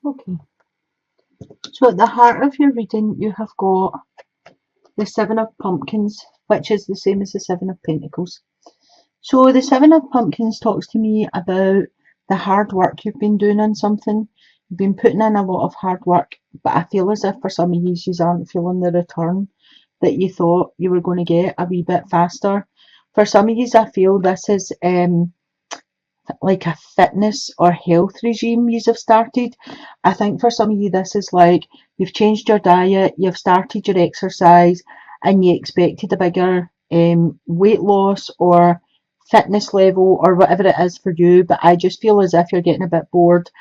Okay. So at the heart of your reading, you have got the Seven of Pumpkins, which is the same as the Seven of Pentacles. So the Seven of Pumpkins talks to me about the hard work you've been doing on something. You've been putting in a lot of hard work, but I feel as if for some of you, you aren't feeling the return that you thought you were going to get a wee bit faster. For some of you, I feel this is like a fitness or health regime you have started. I think for some of you, this is like you've changed your diet, you've started your exercise, and you expected a bigger weight loss or fitness level or whatever it is for you. But I just feel as if you're getting a bit bored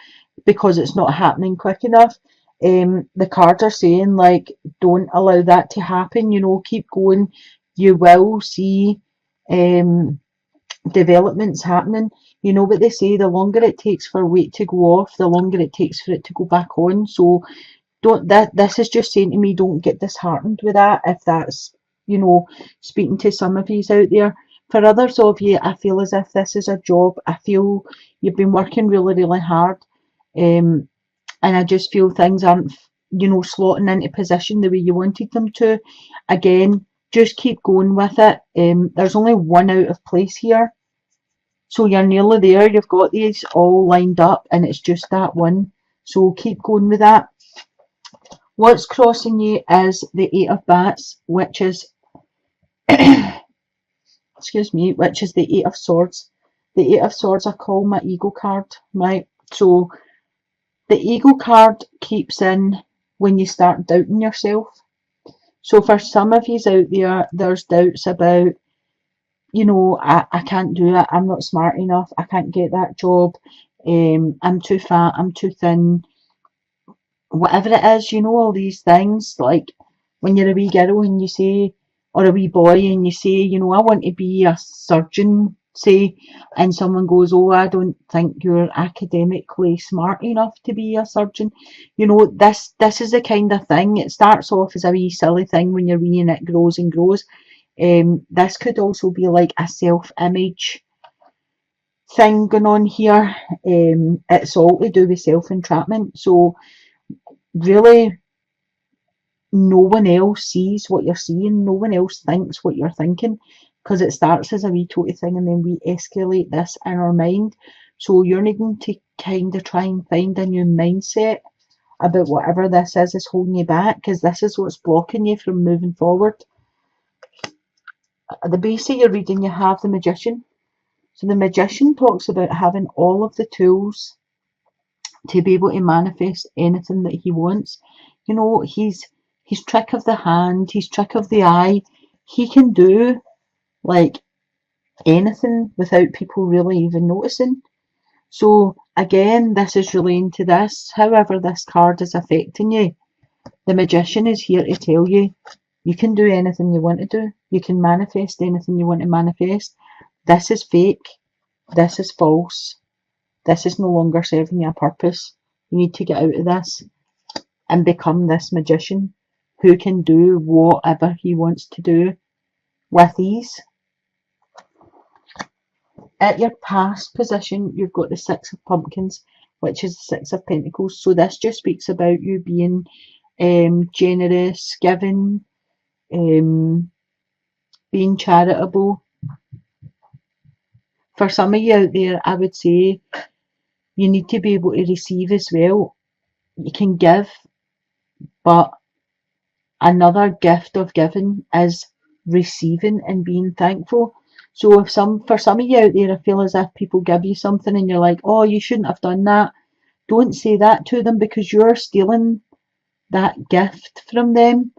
because it's not happening quick enough. The cards are saying, like, don't allow that to happen, keep going. You will see um, developments happening. You know what they say, the longer it takes for weight to go off, the longer it takes for it to go back on. So don't that this is just saying to me, don't get disheartened with that if that's, speaking to some of you out there. For others of you, I feel as if this is a job. I feel you've been working really, really hard. Um, and I just feel things aren't, slotting into position the way you wanted them to. Again, just keep going with it. There's only one out of place here. So you're nearly there. You've got these all lined up and it's just that one. So keep going with that. What's crossing you is the Eight of Bats, which is, excuse me, which is the Eight of Swords. The Eight of Swords I call my ego card, right? So the ego card keeps in when you start doubting yourself. So for some of you out there, there's doubts about, I can't do it, I'm not smart enough, I can't get that job, I'm too fat, I'm too thin, whatever it is, all these things, like when you're a wee girl and you say, or a wee boy and you say, I want to be a surgeon, say, and someone goes, oh, I don't think you're academically smart enough to be a surgeon. This is the kind of thing. It starts off as a wee silly thing when you're wee and it grows and grows. This could also be like a self-image thing going on here. It's all to do with self-entrapment. So really, no one else sees what you're seeing. No one else thinks what you're thinking because it starts as a wee toty thing and then we escalate this in our mind. So you're needing to kind of try and find a new mindset about whatever this is holding you back, because this is what's blocking you from moving forward. At the base of your reading, you have the Magician. So the Magician talks about having all of the tools to be able to manifest anything that he wants. He's trick of the hand, he's trick of the eye. He can do like anything without people really even noticing. So again, this is relating to this. However this card is affecting you, the Magician is here to tell you, you can do anything you want to do. You can manifest anything you want to manifest. This is fake. This is false. This is no longer serving you a purpose. You need to get out of this and become this magician who can do whatever he wants to do with ease. At your past position, you've got the Six of Pumpkins, which is the Six of Pentacles. So this just speaks about you being generous, giving, being charitable. For some of you out there, I would say you need to be able to receive as well. You can give, but another gift of giving is receiving and being thankful. So for some of you out there, I feel as if people give you something and you're like, oh, you shouldn't have done that. Don't say that to them because you're stealing that gift from them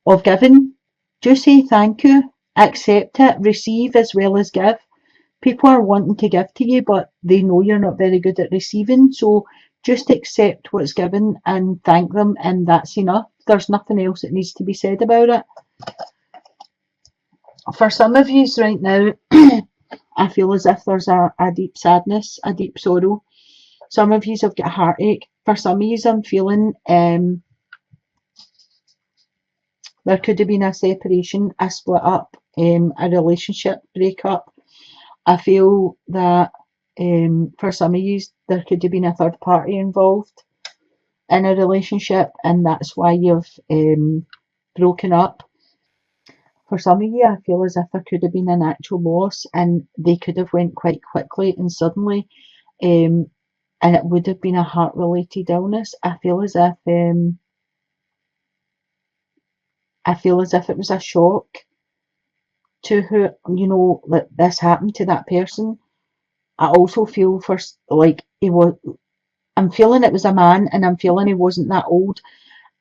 of giving. Just say thank you, accept it, receive as well as give. People are wanting to give to you, but they know you're not very good at receiving. So just accept what's given and thank them, and that's enough. There's nothing else that needs to be said about it. For some of you right now, I feel as if there's a deep sadness, a deep sorrow. Some of you have got a heartache. For some of you, I'm feeling there could have been a separation, a split up, a relationship breakup. I feel that for some of you, there could have been a third party involved. in a relationship and that's why you've broken up. For some of you, I feel as if there could have been an actual loss and they could have went quite quickly and suddenly, um, and it would have been a heart-related illness. I feel as if it was a shock to who, that this happened to that person. I also feel for like he was. I'm feeling it was a man, and I'm feeling he wasn't that old,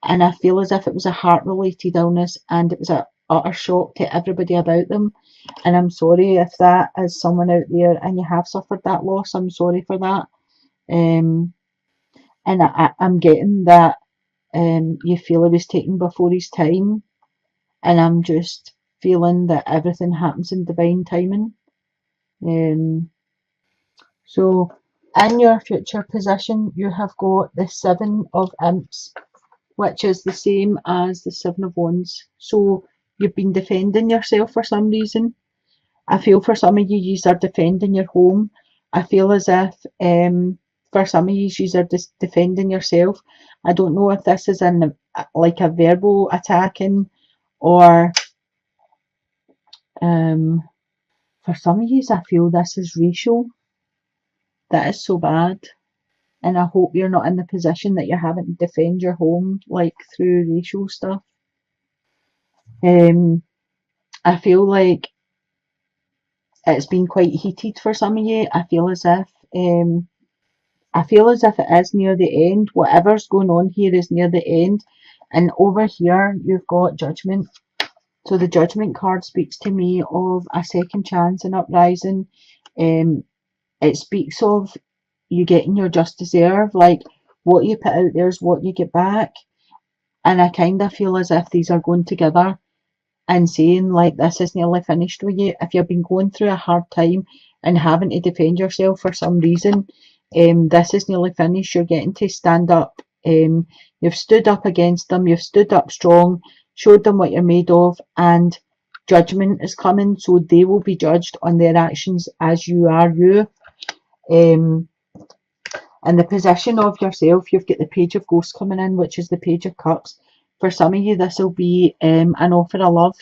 and I feel as if it was a heart-related illness, and it was a utter shock to everybody about them. And I'm sorry if that is someone out there and you have suffered that loss. I'm sorry for that. Um, and I'm getting that you feel he was taken before his time, and I'm just feeling that everything happens in divine timing. Um, so in your future position, you have got the Seven of Imps, which is the same as the Seven of Wands. So you've been defending yourself for some reason. I feel for some of you, you are defending your home. I feel as if for some of you, you are just defending yourself. I don't know if this is like a verbal attacking or for some of you, I feel this is racial. That is so bad. And I hope you're not in the position that you're having to defend your home like through racial stuff. I feel like it's been quite heated for some of you. I feel as if it is near the end. Whatever's going on here is near the end. And over here you've got Judgment. So the Judgment card speaks to me of a second chance and uprising. It speaks of you getting your just deserve. Like what you put out there is what you get back. And I kind of feel as if these are going together and saying like this is nearly finished with you. If you've been going through a hard time and having to defend yourself for some reason, this is nearly finished. You're getting to stand up. You've stood up against them. You've stood up strong, showed them what you're made of, and judgment is coming. So they will be judged on their actions as you are you. In the position of yourself, you've got the Page of Ghosts coming in, which is the Page of Cups. For some of you, this will be an offer of love,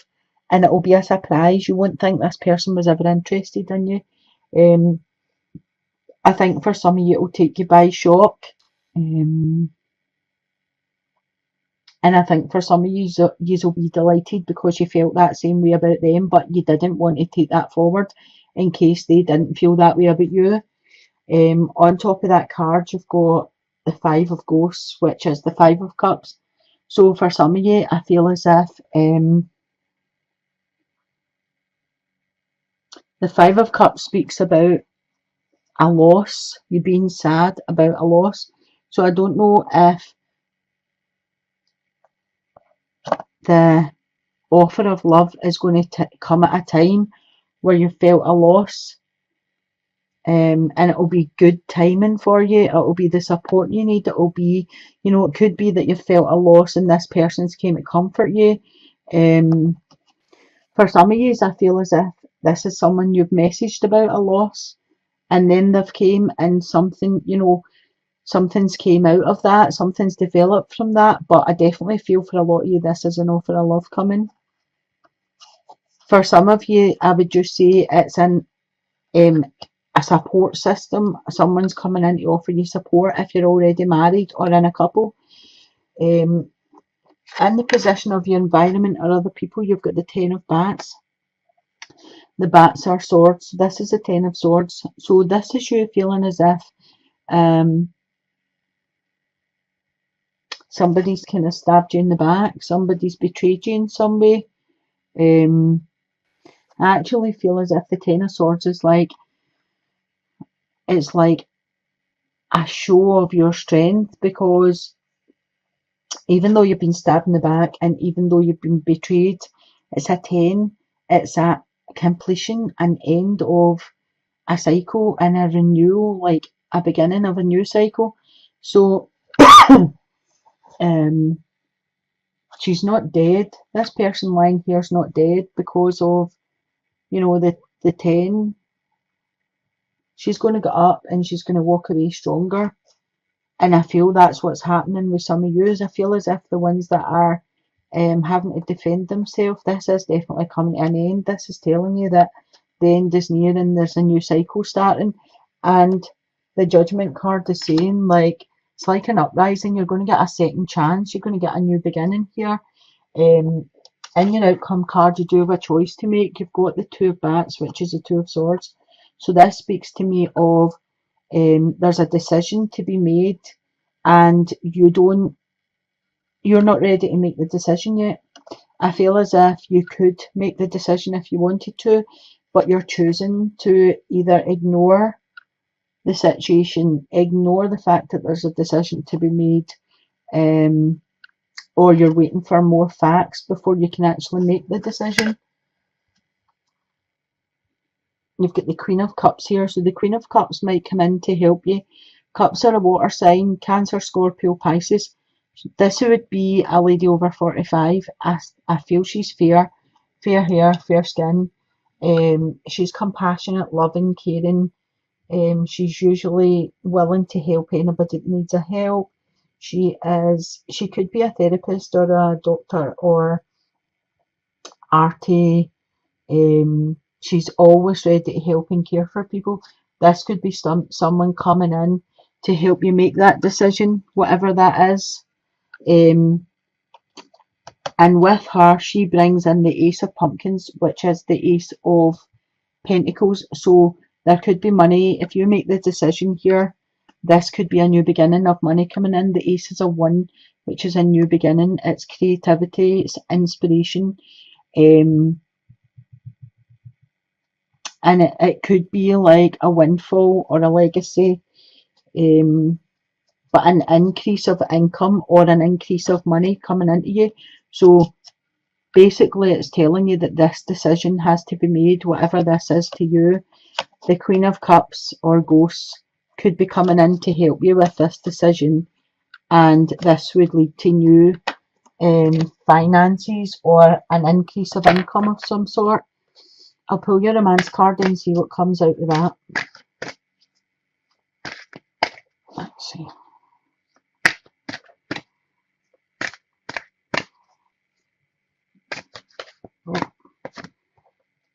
and it will be a surprise. You won't think this person was ever interested in you. I think for some of you, it will take you by shock. And I think for some of you, you will be delighted because you felt that same way about them, but you didn't want to take that forward in case they didn't feel that way about you. On top of that card, you've got the Five of Ghosts, which is the Five of Cups. So for some of you, I feel as if the Five of Cups speaks about a loss, you being sad about a loss. So I don't know if the offer of love is going to come at a time where you felt a loss. And it will be good timing for you. It will be the support you need. It will be, it could be that you felt a loss and this person's came to comfort you. For some of you, I feel as if this is someone you've messaged about a loss and then they've came and something, something's came out of that, something's developed from that. But I definitely feel for a lot of you, this is an offer of love coming. For some of you, I would just say it's a support system. Someone's coming in to offer you support if you're already married or in a couple. In the position of your environment or other people, you've got the Ten of Bats. The bats are swords. This is the Ten of Swords. So this is you feeling as if somebody's kind of stabbed you in the back. Somebody's betrayed you in some way. I actually feel as if the Ten of Swords is like, it's like a show of your strength, because even though you've been stabbed in the back and even though you've been betrayed, it's a 10. It's a completion, an end of a cycle and a renewal, like a beginning of a new cycle. So she's not dead. This person lying here is not dead because of, the 10. She's going to get up and she's going to walk away stronger. And I feel that's what's happening with some of you. I feel as if the ones that are having to defend themselves, this is definitely coming to an end. This is telling you that the end is near and there's a new cycle starting. And the judgment card is saying, like, it's like an uprising. You're going to get a second chance. You're going to get a new beginning here. In your outcome card, you do have a choice to make. You've got the Two of Bats, which is the Two of Swords. So this speaks to me of there's a decision to be made, and you're not ready to make the decision yet. I feel as if you could make the decision if you wanted to, but you're choosing to either ignore the situation, ignore the fact that there's a decision to be made, or you're waiting for more facts before you can actually make the decision. You've got the Queen of Cups here, so the Queen of Cups might come in to help you. Cups are a water sign, Cancer, Scorpio, Pisces. This would be a lady over 45. I feel she's fair hair, fair skin. She's compassionate, loving, caring. She's usually willing to help anybody that needs a help. She could be a therapist or a doctor or arty. She's always ready to help and care for people. This could be someone coming in to help you make that decision, whatever that is. And with her, she brings in the Ace of Pumpkins, which is the Ace of Pentacles. So there could be money. If you make the decision here, this could be a new beginning of money coming in. The Ace is a 1, which is a new beginning. It's creativity, it's inspiration. And it could be like a windfall or a legacy, but an increase of income or an increase of money coming into you. So basically it's telling you that this decision has to be made, whatever this is to you. The Queen of Cups or ghosts could be coming in to help you with this decision, and this would lead to new finances or an increase of income of some sort. I'll pull your romance card and see what comes out of that. Let's see. Oh.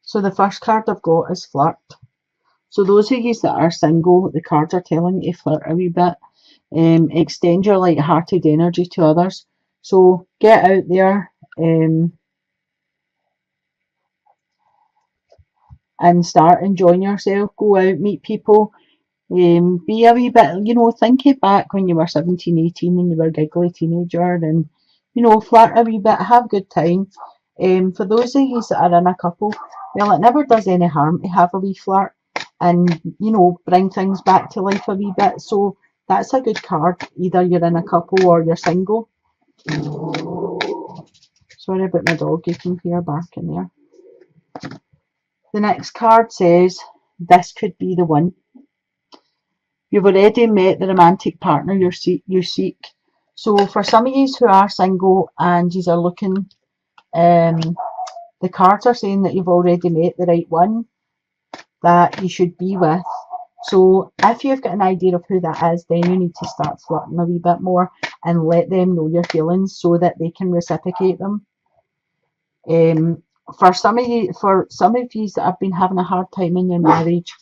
So the first card I've got is flirt. So those of you that are single, the cards are telling you to flirt a wee bit. Extend your light-hearted energy to others. So get out there and start enjoying yourself. Go out, meet people. Be a wee bit, think it back when you were 17, 18 and you were a giggly teenager, and, flirt a wee bit, have a good time. For those of you that are in a couple, well, it never does any harm to have a wee flirt and, bring things back to life a wee bit. So that's a good card. Either you're in a couple or you're single. Sorry about my dog, you can hear barking there. The next card says, this could be the one. You've already met the romantic partner you seek. So for some of you who are single and you are looking, the cards are saying that you've already met the right one that you should be with. So if you've got an idea of who that is, then you need to start flirting a wee bit more and let them know your feelings so that they can reciprocate them. For some of you that have been having a hard time in your marriage,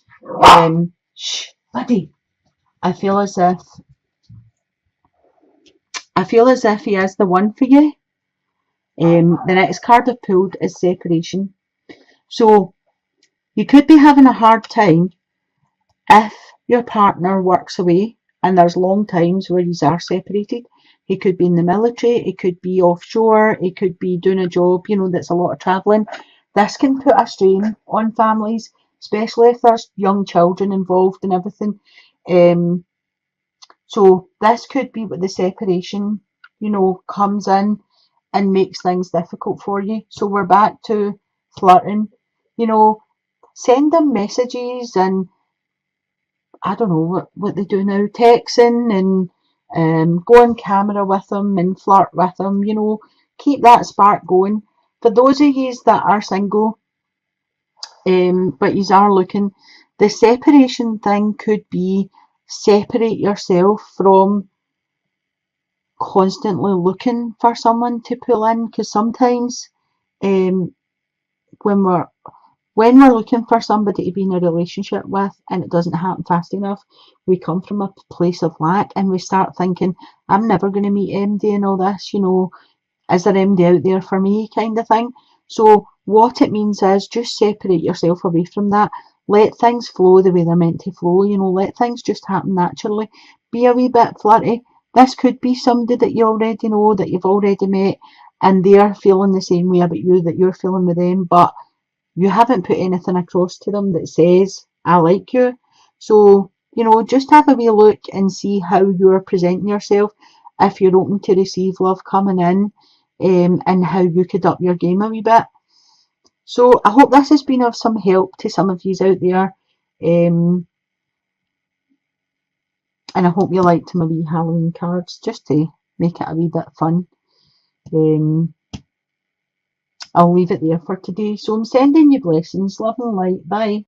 shh, buddy. I feel as if he is the one for you. The next card I've pulled is separation. So you could be having a hard time if your partner works away, and there's long times where you are separated. He could be in the military, he could be offshore, he could be doing a job, that's a lot of travelling. This can put a strain on families, especially if there's young children involved and everything. So this could be what the separation, comes in and makes things difficult for you. So we're back to flirting, send them messages and I don't know what they do now, texting and go on camera with them and flirt with them, keep that spark going. For those of you that are single, but you are looking, the separation thing could be separate yourself from constantly looking for someone to pull in, because sometimes when we're looking for somebody to be in a relationship with and it doesn't happen fast enough, we come from a place of lack and we start thinking, I'm never going to meet MD and all this, is there MD out there for me, kind of thing. So what it means is just separate yourself away from that. Let things flow the way they're meant to flow, let things just happen naturally. Be a wee bit flirty. This could be somebody that you already know, that you've already met, and they're feeling the same way about you that you're feeling with them, but you haven't put anything across to them that says, I like you. So, just have a wee look and see how you're presenting yourself, if you're open to receive love coming in, and how you could up your game a wee bit. So I hope this has been of some help to some of you out there. And I hope you liked my wee Halloween cards, just to make it a wee bit fun. I'll leave it there for today. So I'm sending you blessings, love and light. Bye.